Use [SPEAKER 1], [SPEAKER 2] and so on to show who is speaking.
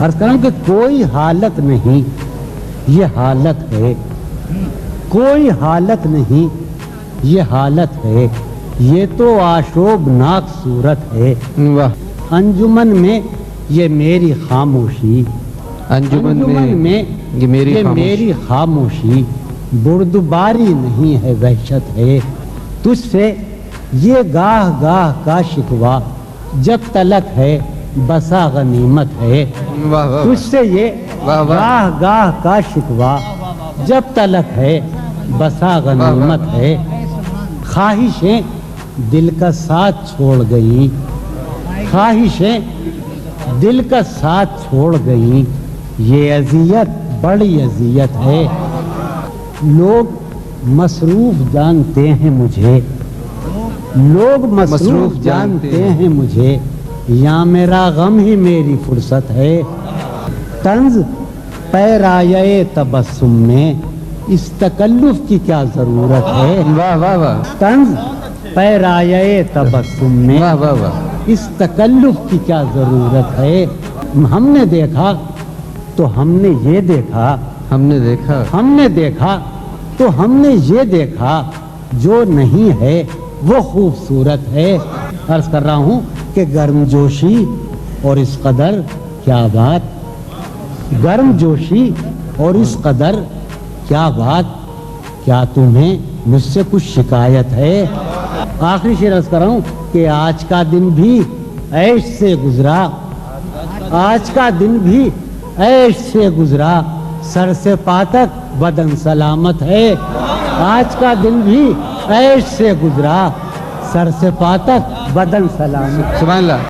[SPEAKER 1] عرض کروں کہ کوئی حالت نہیں یہ حالت ہے، کوئی حالت نہیں یہ حالت ہے، یہ تو آشوبناک صورت ہے۔
[SPEAKER 2] واہ،
[SPEAKER 1] انجمن میں یہ میری خاموشی،
[SPEAKER 2] انجمن میں یہ
[SPEAKER 1] میری خاموشی، بردباری نہیں ہے وحشت ہے، تجھ سے یہ گاہ گاہ کا شکوہ جب تلک ہے بسا غنیمت ہے۔
[SPEAKER 2] واہ واہ،
[SPEAKER 1] تجھ سے یہ
[SPEAKER 2] واہ واہ،
[SPEAKER 1] گاہ گاہ کا شکوہ جب تلک ہے بسا غنیمت ہے۔ خواہشیں دل کا ساتھ چھوڑ گئی، خواہشیں دل کا ساتھ چھوڑ گئی، یہ اذیت بڑی اذیت ہے۔ لوگ مصروف جانتے ہیں مجھے، لوگ مصروف جانتے ہیں مجھے، یا میرا غم ہی میری فرصت ہے۔ طنز پیرایہ تبسم میں اس تکلف کی کیا ضرورت ہے؟
[SPEAKER 2] واہ واہ واہ،
[SPEAKER 1] طنز پیرایہ تبسم میں
[SPEAKER 2] واہ واہ واہ،
[SPEAKER 1] اس تکلف کی کیا ضرورت ہے؟ ہم نے دیکھا تو ہم نے یہ دیکھا،
[SPEAKER 2] ہم نے دیکھا،
[SPEAKER 1] ہم نے دیکھا تو ہم نے یہ دیکھا، جو نہیں ہے وہ خوبصورت ہے۔ عرض کر رہا ہوں کہ گرم جوشی اور اس قدر کیا بات، گرم جوشی اور اس قدر کیا بات، کیا تمہیں مجھ سے کچھ شکایت ہے؟ آخری شعر عرض کر رہا ہوں کہ آج کا دن بھی عیش سے گزرا، آج کا دن بھی عیش سے گزرا، سر سے پا تک بدن سلامت ہے۔ آج کا دن بھی عیش سے گزرا، سر سے پا تک بدن سلامت۔
[SPEAKER 2] سبحان اللہ۔